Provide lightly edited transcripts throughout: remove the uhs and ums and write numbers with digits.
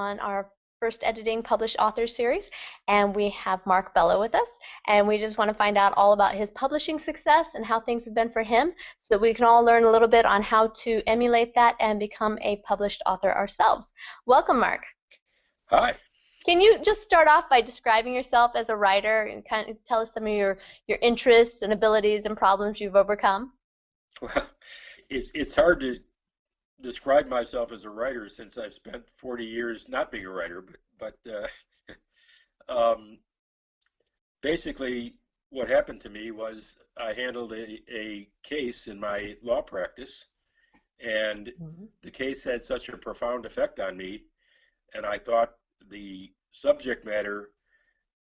on our first editing published author series, and we have Mark Bello with us, and we just want to find out all about his publishing success and how things have been for him, so that we can all learn a little bit on how to emulate that and become a published author ourselves. Welcome, Mark. Hi. Can you just start off by describing yourself as a writer and kind of tell us some of your interests and abilities and problems you've overcome? Well, it's hard to describe myself as a writer since I've spent 40 years not being a writer, um, basically what happened to me was I handled a case in my law practice, and the case had such a profound effect on me, and I thought the subject matter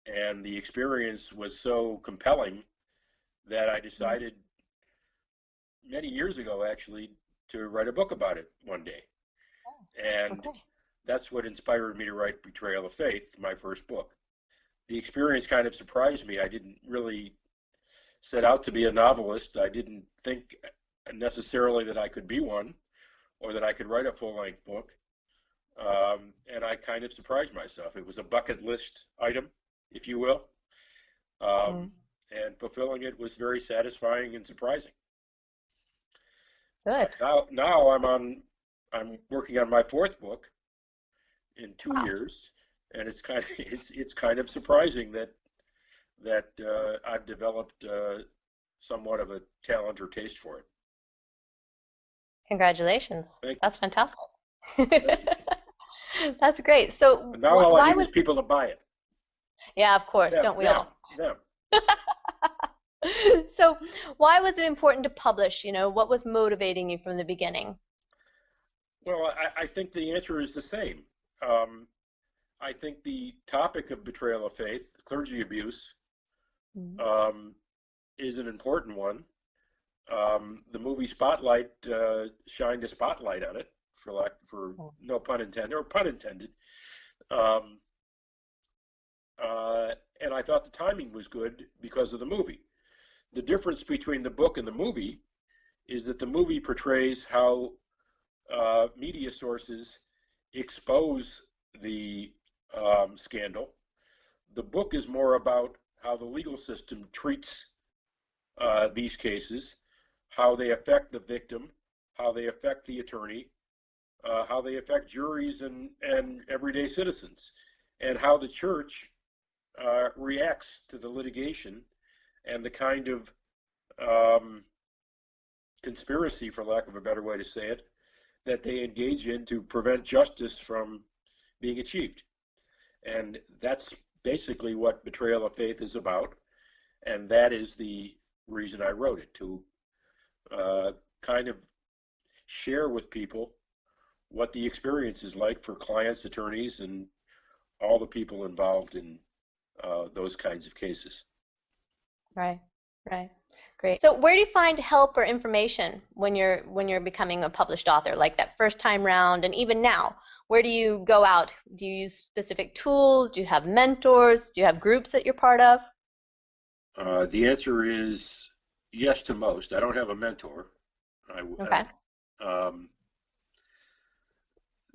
and the experience was so compelling that I decided many years ago actually to write a book about it one day. And Okay. that's what inspired me to write Betrayal of Faith, my first book. The experience kind of surprised me. I didn't really set out to be a novelist. I didn't think necessarily that I could be one or that I could write a full-length book. And I kind of surprised myself. It was a bucket list item, if you will. And fulfilling it was very satisfying and surprising. Good. Now I'm working on my fourth book in 2 years, and it's kind of surprising that I've developed somewhat of a talent or taste for it. Congratulations. Thank That's fantastic. you. That's great. So And now all I why need was is people to buy it. Yeah, of course, Them, don't we them, all? them. So why was it important to publish? What was motivating you from the beginning? Well, I think the answer is the same. Um, I think the topic of betrayal of faith, clergy abuse, Mhm. um, is an important one. The movie Spotlight shined a spotlight on it, for no pun intended, or pun intended. Um, and I thought the timing was good because of the movie. The difference between the book and the movie is that the movie portrays how media sources expose the scandal. The book is more about how the legal system treats these cases, how they affect the victim, how they affect the attorney, how they affect juries and everyday citizens, and how the church reacts to the litigation and the kind of conspiracy, for lack of a better way to say it, that they engage in to prevent justice from being achieved. And that's basically what Betrayal of Faith is about, and that is the reason I wrote it, to kind of share with people what the experience is like for clients, attorneys, and all the people involved in those kinds of cases. Right, right. Great. So where do you find help or information when you're becoming a published author, like that first time round and even now? Where do you go out? Do you use specific tools? Do you have mentors? Do you have groups that you're part of? The answer is yes to most. I don't have a mentor. Okay. Um,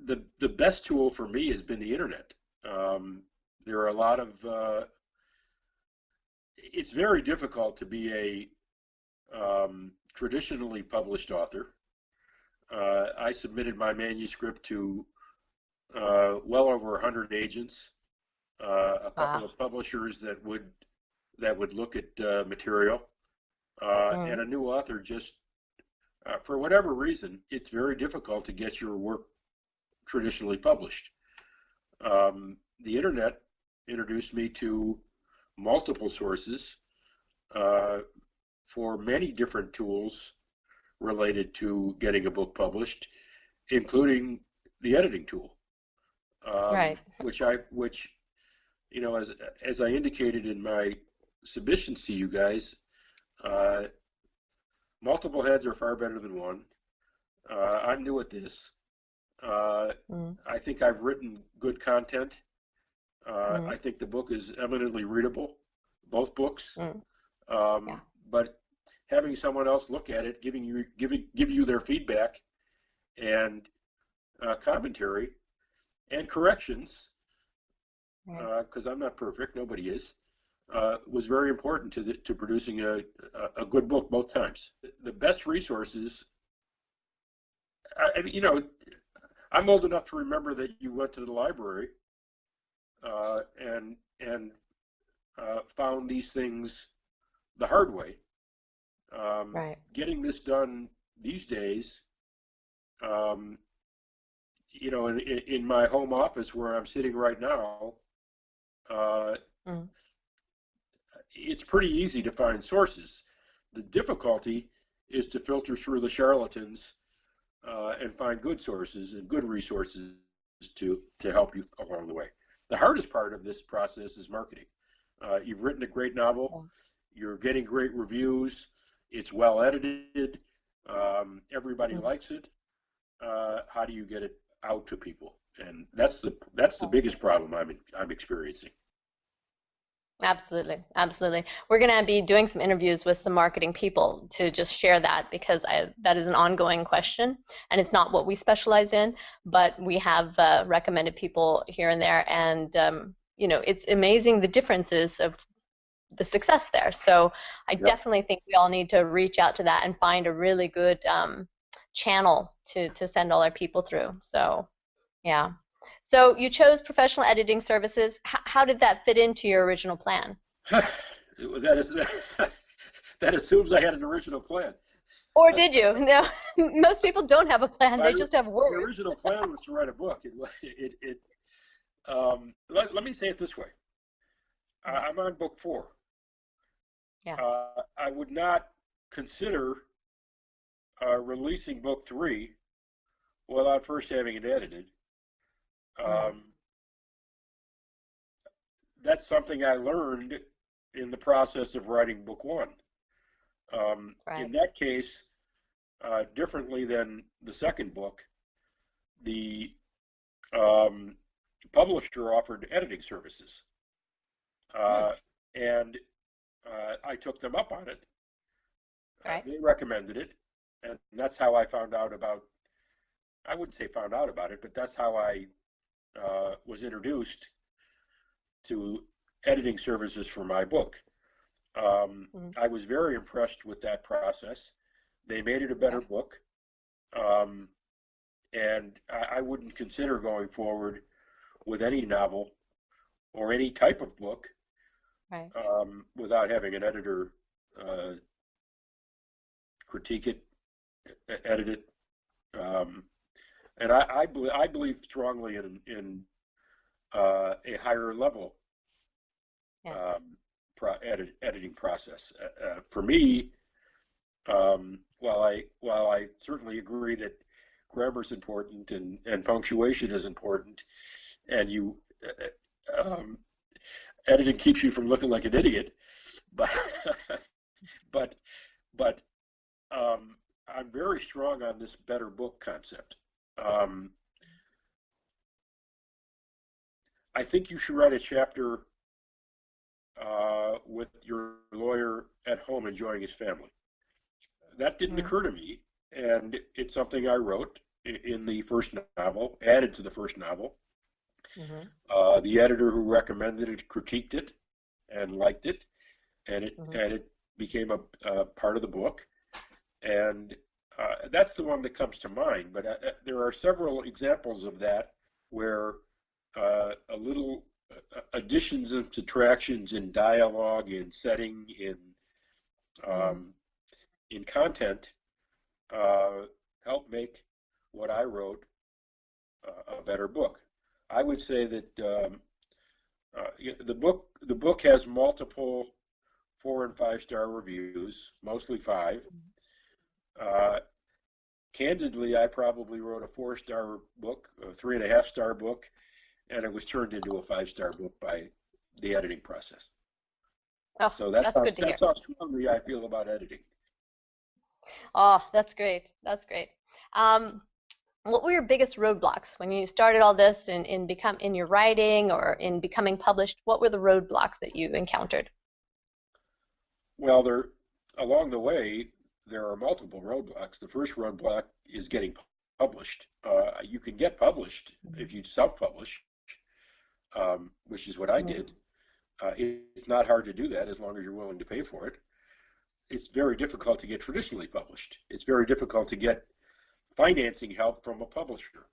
the best tool for me has been the internet. There are a lot of it's very difficult to be a traditionally published author. I submitted my manuscript to well over 100 agents, a couple Wow. of publishers that would look at material, and a new author. Just for whatever reason, it's very difficult to get your work traditionally published. The internet introduced me to multiple sources for many different tools related to getting a book published, including the editing tool, Right. which as I indicated in my submissions to you guys, multiple heads are far better than one. I'm new at this. I think I've written good content. I think the book is eminently readable, both books. Yeah. But having someone else look at it, give you their feedback and commentary, and corrections, Right. because I'm not perfect, nobody is, was very important to producing a good book both times. The best resources, you know, I'm old enough to remember that you went to the library and found these things the hard way. Right. Getting this done these days, um, in my home office where I'm sitting right now, uh, Mm. it's pretty easy to find sources. The difficulty is to filter through the charlatans and find good sources and good resources to help you along the way. The hardest part of this process is marketing. You've written a great novel, Yeah. you're getting great reviews, it's well edited, everybody Mm. likes it. How do you get it out to people? And that's the biggest problem I'm experiencing. Absolutely, absolutely. We're going to be doing some interviews with some marketing people to just share that because that is an ongoing question, and it's not what we specialize in, but we have recommended people here and there, and it's amazing the differences of the success there. So I Yep. definitely think we all need to reach out to that and find a really good channel to send all our people through. So yeah. So you chose professional editing services. How did that fit into your original plan? that is that assumes I had an original plan. Or did you? No, most people don't have a plan. My, They just have my words. original plan was to write a book. Let me say it this way. Mm. I'm on book 4. Yeah. I would not consider releasing book 3 without first having it edited. Mm. Um, that's something I learned in the process of writing book 1. In Right. that case, differently than the second book, the um, publisher offered editing services, Mm. uh, and I took them up on it. Right. They recommended it, and that's how I found out about. I wouldn't say found out about it, but that's how I was introduced to editing services for my book. Mm. I was very impressed with that process. They made it a better Okay. book, um, and I wouldn't consider going forward with any novel or any type of book Right. without having an editor uh, critique it, edit it, um, and I believe strongly in a higher level Yes. um, editing process. For me, while I certainly agree that grammar is important and punctuation is important, and um, editing keeps you from looking like an idiot, but but but I'm very strong on this better book concept. Um, I think you should write a chapter with your lawyer at home enjoying his family. That didn't Mm. occur to me, and it's something I wrote in the first novel, added to the first novel. Mm-hmm. The editor who recommended it critiqued it and liked it, Mm-hmm. and it became a part of the book. And that's the one that comes to mind. But there are several examples of that where a little additions and subtractions in dialogue, in setting, Mm. um, in content uh, help make what I wrote a better book. I would say that the book has multiple 4 and 5 star reviews, mostly 5. Uh, Candidly, I probably wrote a 4 star book, a 3.5 star book, and it was turned into a 5 star book by the editing process. Oh, So that's that's how good to hear. that's how strongly I feel about editing. Oh, that's great. That's great. Um, what were your biggest roadblocks when you started all this in your writing or in becoming published? What were the roadblocks that you encountered? Well, along the way there are multiple roadblocks. The first roadblock is getting published. You can get published if you self-publish, which is what I did. It's not hard to do that as long as you're willing to pay for it. It's very difficult to get traditionally published. It's very difficult to get financing help from a publisher.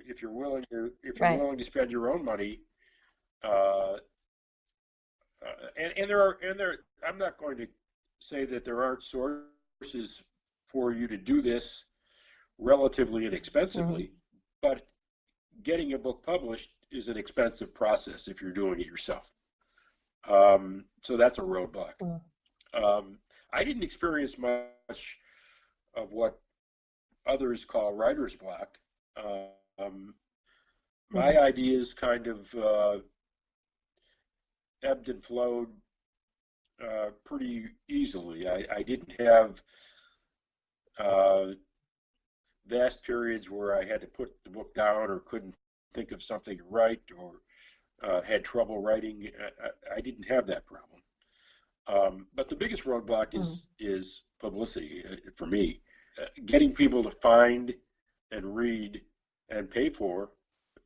If you're willing to spend your own money, and there, I'm not going to say that there aren't sources for you to do this relatively inexpensively, but getting a book published is an expensive process if you're doing it yourself. So that's a roadblock. I didn't experience much of what others call writer's block. My ideas kind of ebbed and flowed pretty easily. I didn't have vast periods where I had to put the book down or couldn't think of something to write or had trouble writing. I didn't have that problem. But the biggest roadblock is publicity for me. Getting people to find and read and pay for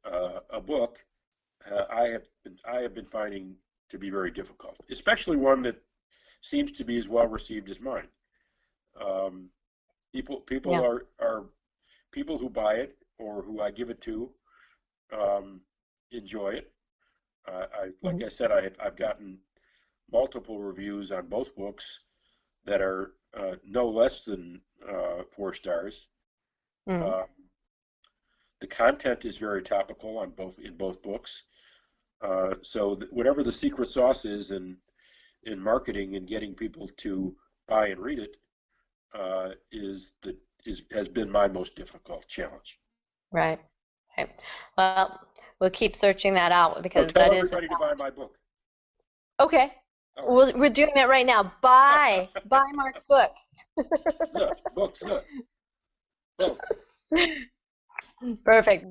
a book, I have been finding to be very difficult, especially one that seems to be as well received as mine. People are people who buy it or who I give it to enjoy it. Like I said, I've gotten multiple reviews on both books that are no less than 4 stars. The content is very topical in both books. So whatever the secret sauce is in marketing and getting people to buy and read it has been my most difficult challenge. Right. Okay. Well, we'll keep searching that out because tell that everybody to buy my book. Okay. Right. We're doing that right now. Buy Mark's book. Books. Both. Perfect.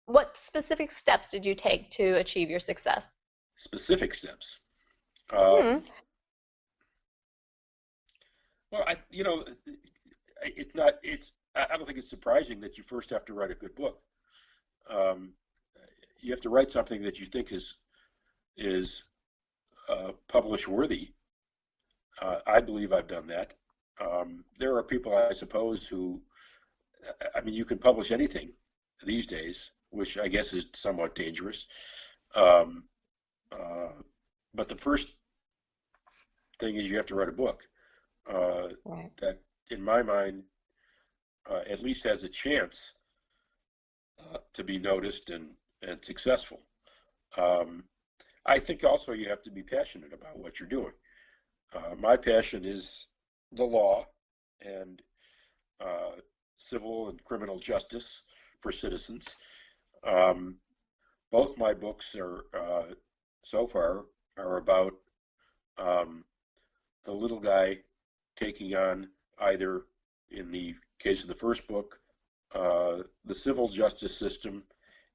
What specific steps did you take to achieve your success? Specific steps. Well, it's not. I don't think it's surprising that you first have to write a good book. You have to write something that you think is publish worthy. I believe I've done that. There are people, I suppose, who, you can publish anything these days, which I guess is somewhat dangerous. But the first thing is you have to write a book that, in my mind, at least has a chance to be noticed and successful. I think also you have to be passionate about what you're doing. My passion is the law and civil and criminal justice for citizens. Both my books so far are about the little guy taking on, either in the case of the first book, the civil justice system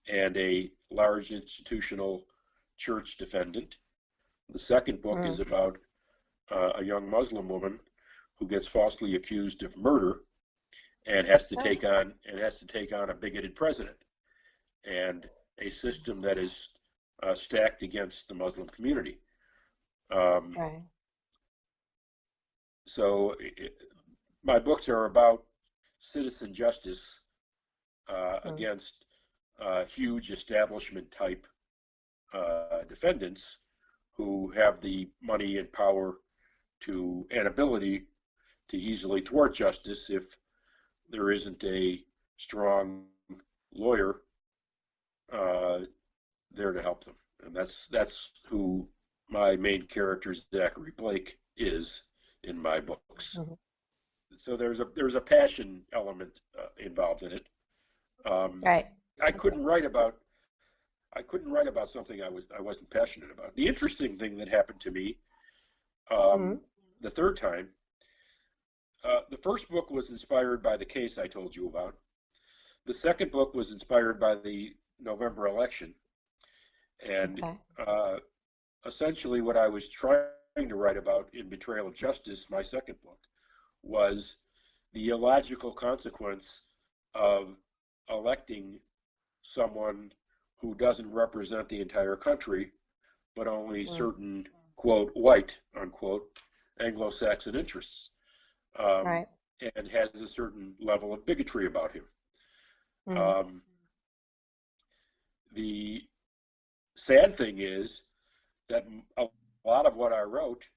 and a large institutional church defendant. The second book is about a young Muslim woman who gets falsely accused of murder and has to take on a bigoted president and a system that is stacked against the Muslim community. So my books are about citizen justice against huge establishment type defendants who have the money and power and ability to easily thwart justice if there isn't a strong lawyer there to help them. And that's who my main character, Zachary Blake, is in my books. So there's a passion element involved in it. I couldn't write about something I wasn't passionate about. The interesting thing that happened to me the third time, the first book was inspired by the case I told you about. The second book was inspired by the November election. And essentially what I was trying to write about in Betrayal of Justice, my second book, was the illogical consequence of electing someone who doesn't represent the entire country, but only certain, quote, white, unquote, Anglo-Saxon interests, Right. and has a certain level of bigotry about him. Mm. The sad thing is that a lot of what I wrote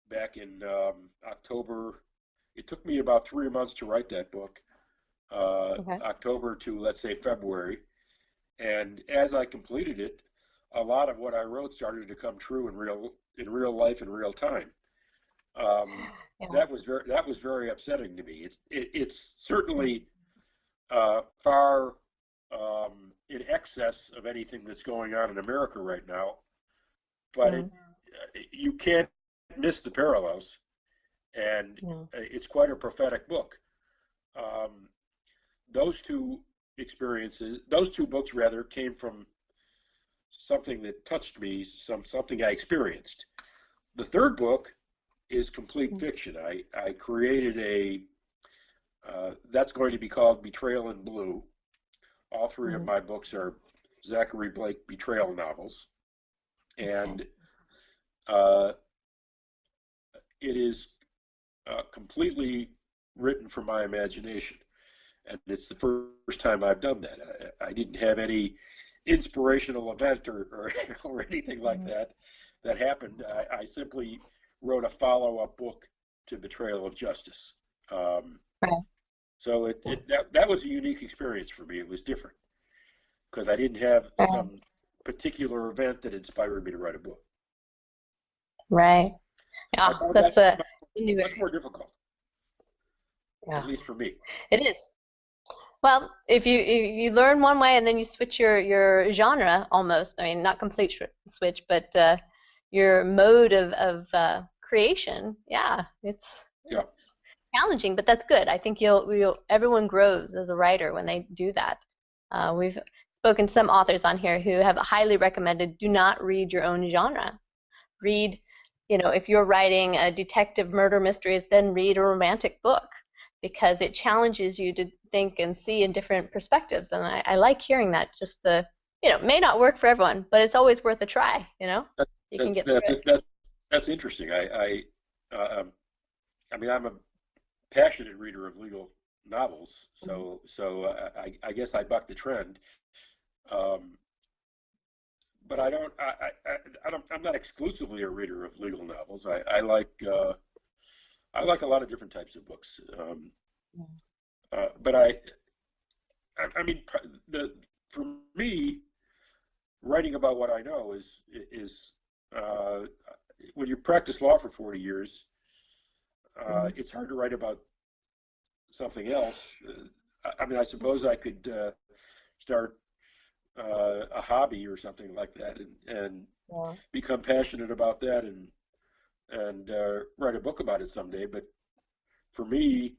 back in October, it took me about 3 months to write that book, Okay. October to, let's say, February. And as I completed it, a lot of what I wrote started to come true in real life, in real time. Yeah. That was very upsetting to me. It's certainly far in excess of anything that's going on in America right now, but you can't miss the parallels, and Yeah. it's quite a prophetic book. Um, those two those two books rather, came from something that touched me, something I experienced. The third book is complete fiction. I created that's going to be called Betrayal in Blue. All three of my books are Zachary Blake betrayal novels, and uh, it is completely written from my imagination. And it's the first time I've done that. I didn't have any inspirational event or anything like that happened. I simply wrote a follow-up book to Betrayal of Justice. Right. So that was a unique experience for me. It was different because I didn't have some particular event that inspired me to write a book. Right. I Yeah, found that's that a new. much more difficult, Yeah, at least for me. it is. Well, if you learn one way and then you switch your genre almost, I mean, not complete switch, but your mode of creation, yeah, Yeah. it's challenging, but that's good. I think everyone grows as a writer when they do that. We've spoken to some authors on here who have highly recommended do not read your own genre. Read, if you're writing a detective murder mysteries, then read a romantic book because it challenges you to think and see in different perspectives. And I like hearing that. Just may not work for everyone, but it's always worth a try. You can That's get through that's it. that's interesting. I mean, I'm a passionate reader of legal novels, so I guess I buck the trend. Um, but I'm not exclusively a reader of legal novels. I like a lot of different types of books. But I mean, for me, writing about what I know is uh, when you practice law for 40 years, it's hard to write about something else. I mean, I suppose I could start a hobby or something like that, and Yeah. become passionate about that, and write a book about it someday. But for me,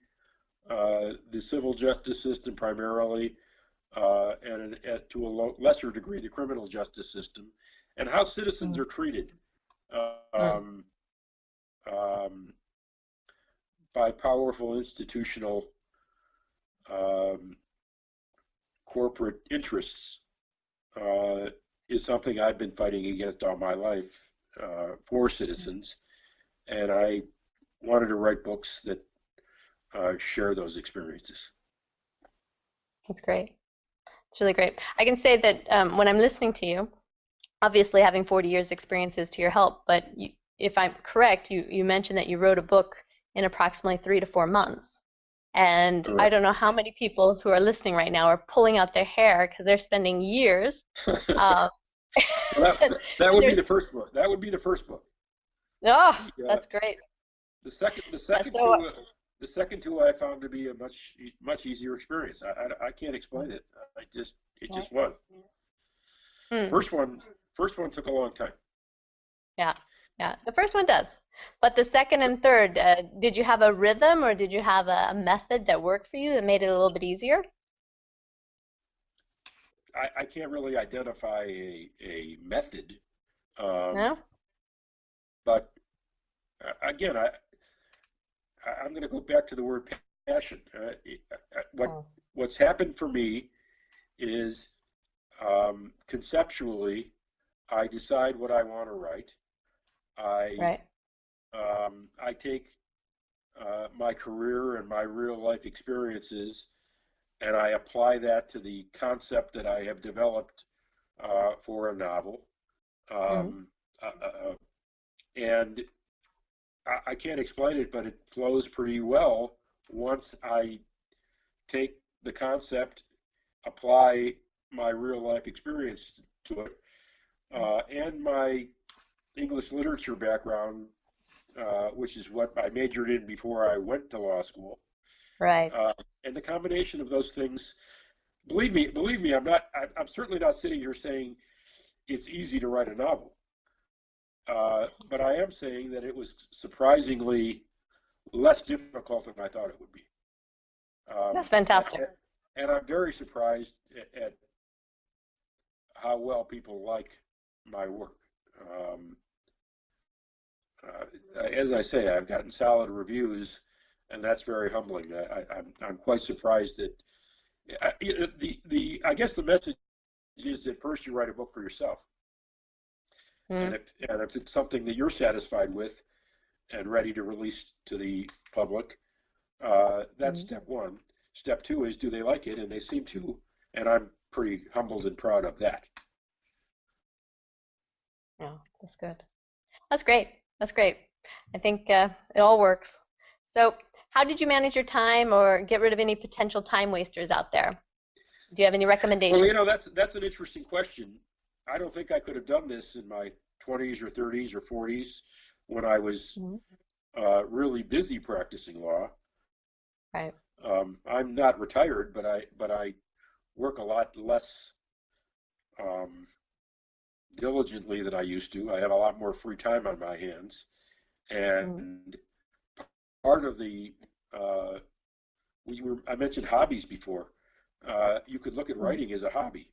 the civil justice system primarily, and to a lesser degree, the criminal justice system, and how citizens are treated um, um, by powerful institutional um, corporate interests is something I've been fighting against all my life for citizens, and I wanted to write books that share those experiences. That's great. It's really great. I can say that when I'm listening to you, obviously having 40 years experience is to your help, but if I'm correct, you mentioned that you wrote a book in approximately 3 to 4 months. And I Correct. don't know how many people who are listening right now are pulling out their hair because they're spending years. Uh, Well, and that would be there's, the first book. That would be the first book. oh, The that's great. the second the That's second so, two the second two I found to be a much easier experience. I can't explain it. It right. just was. Hmm. First one first one took a long time. Yeah, yeah. The first one does. But the second and third, did you have a rhythm or did you have a method that worked for you that made it a little bit easier? I can't really identify a method, um, No? but again, I'm going to go back to the word passion. What Oh. what's happened for me is conceptually, I decide what I want to write. I Right. I take my career and my real life experiences, and I apply that to the concept that I have developed for a novel. Mm. Um, and I can't explain it, but it flows pretty well once I take the concept, apply my real life experience to it, and my English literature background, which is what I majored in before I went to law school. Right. Uh, and the combination of those things, believe me, I'm certainly not sitting here saying it's easy to write a novel. But I am saying that it was surprisingly less difficult than I thought it would be. That's Um, fantastic. and I'm very surprised at how well people like my work. Um, as I say, I've gotten solid reviews, and that's very humbling. I'm quite surprised that I guess the message is that first you write a book for yourself, Mm. and if it's something that you're satisfied with and ready to release to the public, that's Mm. step one. Step two is, do they like it? And they seem to, and I'm pretty humbled and proud of that. Yeah, that's good. That's great. That's great. I think it all works. So, how did you manage your time or get rid of any potential time wasters out there? Do you have any Well, recommendations? that's an interesting question. I don't think I could have done this in my 20s or 30s or 40s when I was Mm. really busy practicing law. Right. I'm not retired, but I work a lot less um, diligently than I used to. I have a lot more free time on my hands, Mm. and part of the I mentioned hobbies before. You could look at Mm. writing as a hobby.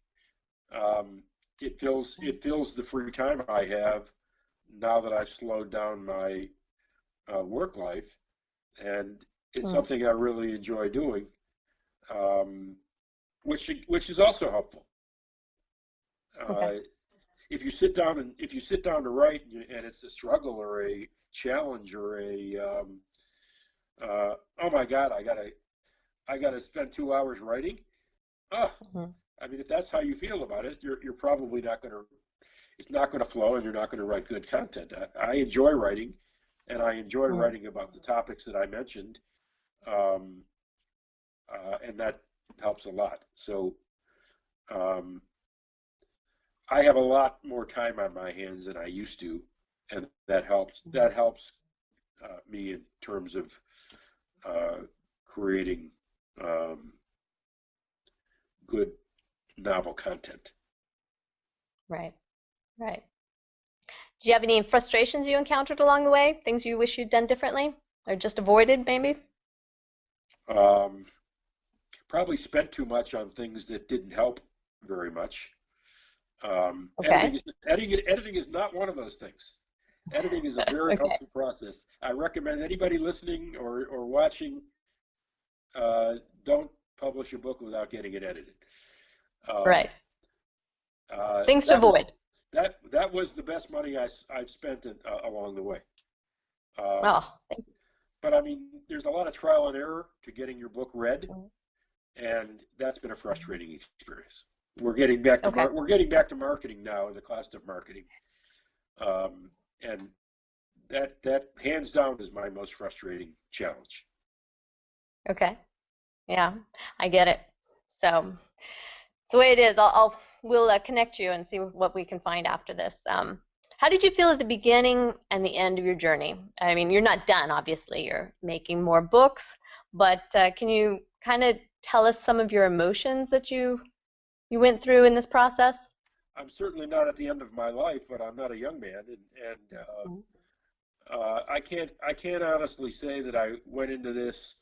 Um, it fills the free time I have now that I've slowed down my work life, and it's Mm. something I really enjoy doing, um, which is also helpful. Okay. Uh, if you sit down to write and it's a struggle or a challenge or a oh my God, I gotta spend 2 hours writing. Oh, Mm. I mean, if that's how you feel about it, you're probably not gonna. It's not going to flow, and you're not going to write good content. I enjoy writing, and I enjoy Mm. writing about the topics that I mentioned, um, and that helps a lot. So um, I have a lot more time on my hands than I used to, and that helps. That helps me in terms of uh, creating um, good novel content. Right. Right. Do you have any frustrations you encountered along the way? Things you wish you'd done differently or just avoided, maybe? Um, Probably spent too much on things that didn't help very much. Okay. Editing is not one of those things. Editing is a very Okay. helpful process. I recommend anybody listening or watching, don't publish a book without getting it edited. Um, Right. Things to that was avoid. that was the best money I've spent along the way. Um, Oh, thank but I mean, there's a lot of trial and error to getting your book read, you. and that's been a frustrating experience. We're getting back to marketing now, and the cost of marketing, um, and that hands down is my most frustrating challenge. Okay. Yeah, I get it. So it's the way it is. We'll connect you and see what we can find after this. How did you feel at the beginning and the end of your journey? I mean, you're not done, obviously. You're making more books, but can you kind of tell us some of your emotions that you went through in this process? I'm certainly not at the end of my life, but I'm not a young man, and I can't honestly say that I went into this,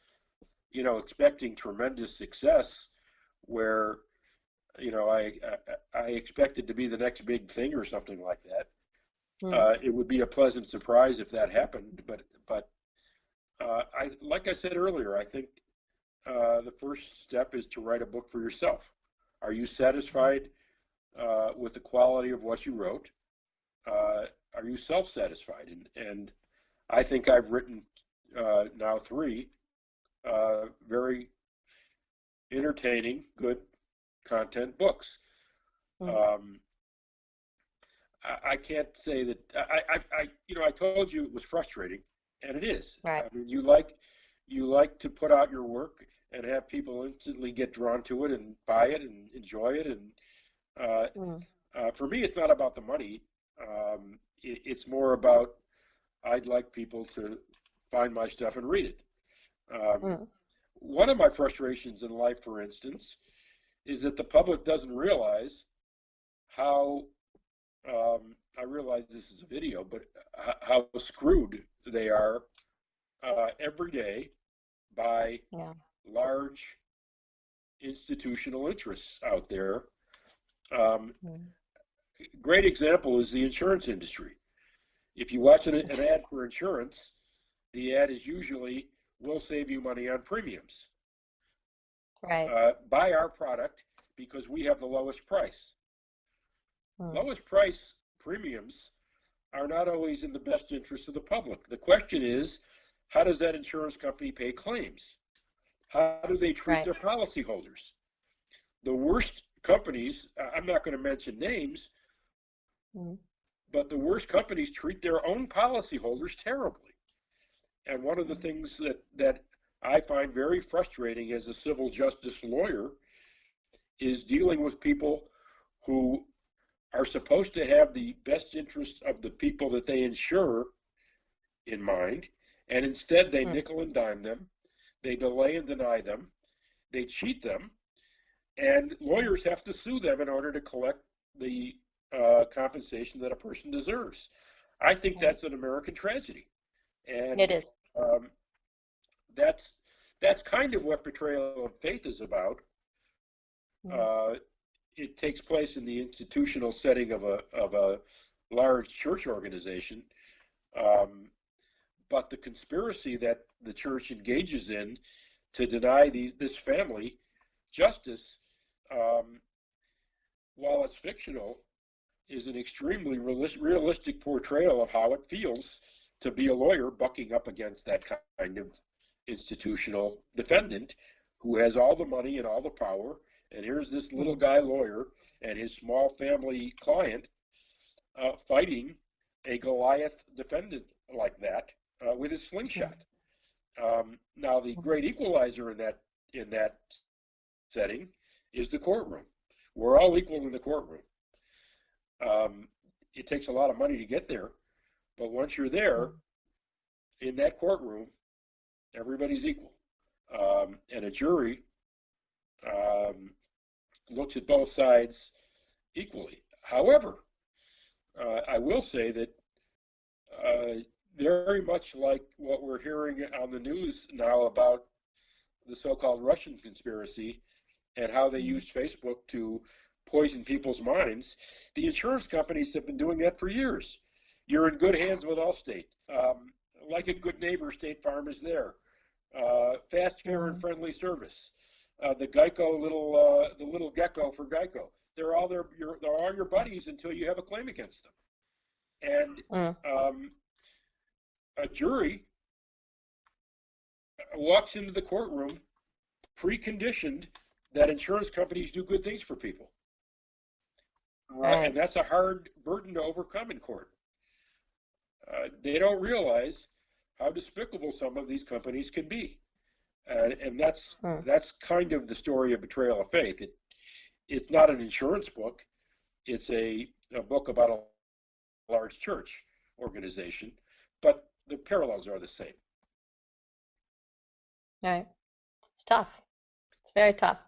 expecting tremendous success, where I expected to be the next big thing or something like that. Mm. It would be a pleasant surprise if that happened, but like I said earlier, I think the first step is to write a book for yourself. Are you satisfied with the quality of what you wrote? Are you self-satisfied? And I think I've written now 3 very entertaining, good content books. I can't say that I told you it was frustrating, and it is. Right. I mean, you like to put out your work and have people instantly get drawn to it and buy it and enjoy it. And for me, it's not about the money. It's more about I'd like people to find my stuff and read it. One of my frustrations in life, for instance, is that the public doesn't realize how I realize this is a video, but how screwed they are every day by large institutional interests out there. Great example is the insurance industry. If you watch an ad for insurance, the ad is usually, "We'll save you money on premiums. Right. Buy our product because we have the lowest price." Lowest price premiums are not always in the best interest of the public. The question is, how does that insurance company pay claims? How do they treat their policyholders? The worst companies, I'm not going to mention names, but the worst companies treat their own policyholders terribly. And one of the things that I find very frustrating as a civil justice lawyer is dealing with people who are supposed to have the best interest of the people that they insure in mind, and instead they nickel and dime them, they delay and deny them, they cheat them, and lawyers have to sue them in order to collect the compensation that a person deserves. I think that's an American tragedy, and it is. That's kind of what Betrayal of Faith is about. It takes place in the institutional setting of a large church organization, but the conspiracy that the church engages in to deny this family justice, while it's fictional, is an extremely realistic portrayal of how it feels to be a lawyer bucking up against that kind of institutional defendant who has all the money and all the power. And here's this little guy lawyer and his small family client fighting a Goliath defendant like that with his slingshot. Now, the great equalizer in that setting is the courtroom. We're all equal in the courtroom. It takes a lot of money to get there, but once you're there in that courtroom, everybody's equal. And a jury looks at both sides equally. However, I will say that very much like what we're hearing on the news now about the so-called Russian conspiracy and how they used Facebook to poison people's minds, the insurance companies have been doing that for years. You're in good hands with Allstate. Like a good neighbor, State Farm is there. Fast, fair, and friendly service. The Geico the little gecko for Geico. They're all your buddies until you have a claim against them. And a jury walks into the courtroom preconditioned that insurance companies do good things for people. And that's a hard burden to overcome in court. They don't realize how despicable some of these companies can be. And that's kind of the story of Betrayal of Faith. It's not an insurance book. It's a book about a large church organization, but the parallels are the same. Right. It's tough. It's very tough.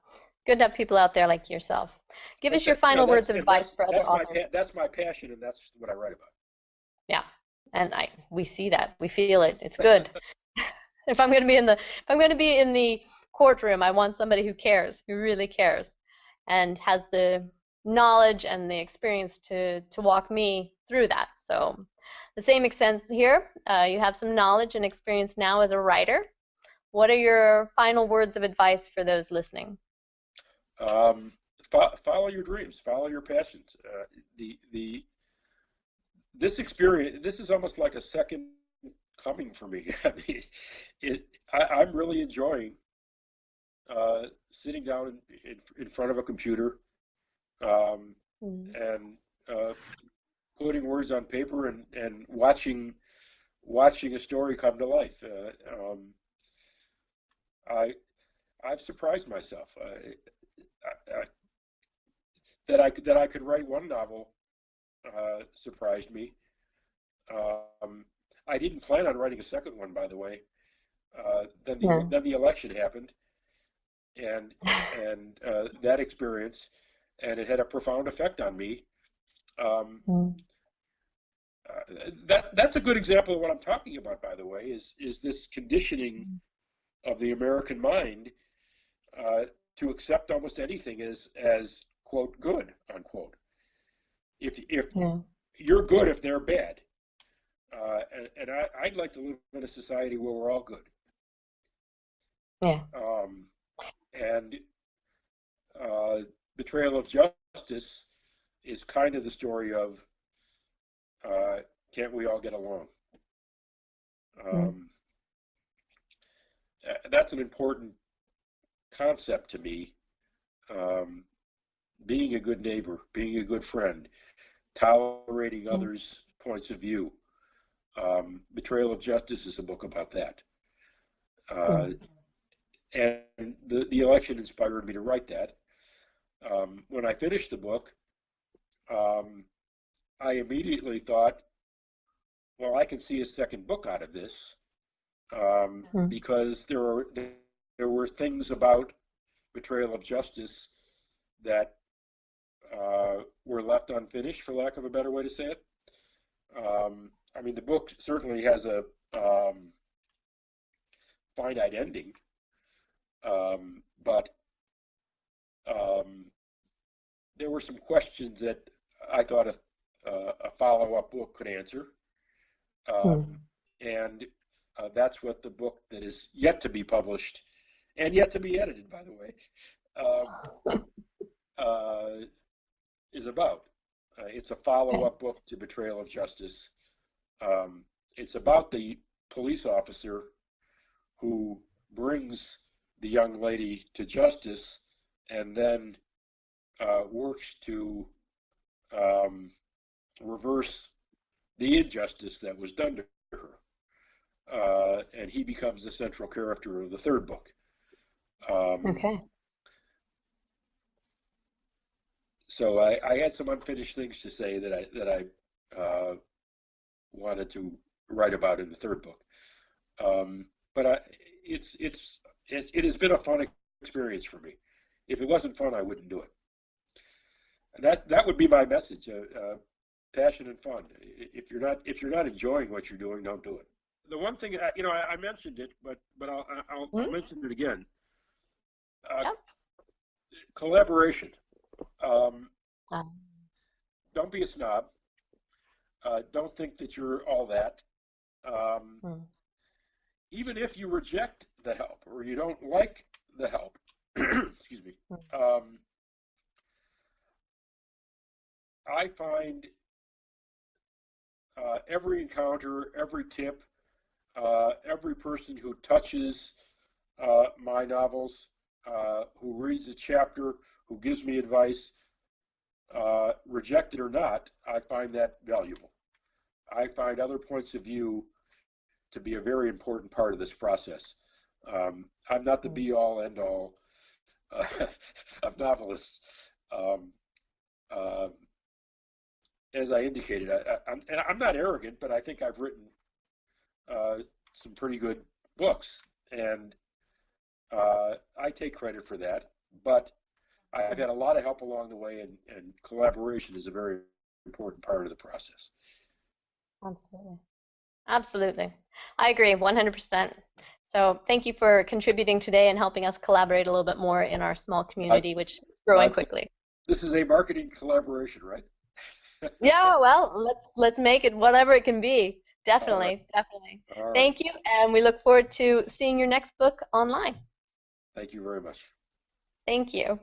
Good to have people out there like yourself. Give us your final words of advice for other authors. That's my passion, and that's what I write about. Yeah, and we see that. We feel it. It's good. If I'm going to be in the courtroom, I want somebody who cares, who really cares, and has the knowledge and the experience to walk me through that. So the same extent here. You have some knowledge and experience now as a writer. What are your final words of advice for those listening? Um, Follow your dreams, follow your passions. The This experience, this is almost like a second coming for me. I mean, I'm really enjoying sitting down in front of a computer, um, Mm. and putting words on paper, and watching a story come to life. I I've surprised myself. I, that I could write one novel surprised me. Um, I didn't plan on writing a second one, by the way. Yeah. Then the election happened, and that experience, and it had a profound effect on me. Um, Mm. that's a good example of what I'm talking about, by the way, is this conditioning of the American mind uh, to accept almost anything as quote good unquote. If Yeah. you're good if they're bad, and I'd like to live in a society where we're all good. Yeah. Um, and uh, Betrayal of Justice is kind of the story of can't we all get along? Mm. Um, that's an important concept to me. Um, Being a good neighbor, being a good friend, tolerating Mm. others' points of view. Betrayal of Justice is a book about that. Uh, Mm. and the election inspired me to write that. When I finished the book, um, I immediately thought, well, I can see a second book out of this, Mm. because there were things about Betrayal of Justice that were left unfinished, for lack of a better way to say it. I mean, the book certainly has a finite ending, but um, there were some questions that I thought a follow-up book could answer, Mm. um, and that's what the book that is yet to be published and yet to be edited, by the way, um, uh, is about. It's a Okay. follow-up book to Betrayal of Justice. Um, it's about the police officer who brings the young lady to justice and then works to um, reverse the injustice that was done to her. And he becomes the central character of the third book. Um, Okay. so I had some unfinished things to say that I wanted to write about in the third book. But it has been a fun experience for me. If it wasn't fun, I wouldn't do it. And that would be my message: passion and fun. If you're not enjoying what you're doing, don't do it. The one thing, I mentioned it, but I'll Mm. mention it again. Uh, Yeah. Collaboration. Um, Uh, don't be a snob. Don't think that you're all that. Um, mm. Even if you reject the help or you don't like the help, excuse me. Mm. Um, I find every encounter, every tip, every person who touches my novels, who reads a chapter, who gives me advice, reject it or not, I find that valuable. I find other points of view to be a very important part of this process. I'm not the Mm. be all end all uh, of novelists. Um, uh, as I indicated, I'm not arrogant, but I think I've written uh, some pretty good books, and I take credit for that. But I've had a lot of help along the way, and collaboration is a very important part of the process. Absolutely. Absolutely. I agree 100%. So thank you for contributing today and helping us collaborate a little bit more in our small My, community, which is my growing pleasure. quickly. This is a marketing collaboration, right? Yeah, well, let's make it whatever it can be. All right. Definitely, definitely. All right. Thank you, and we look forward to seeing your next book online. Thank you very much. Thank you.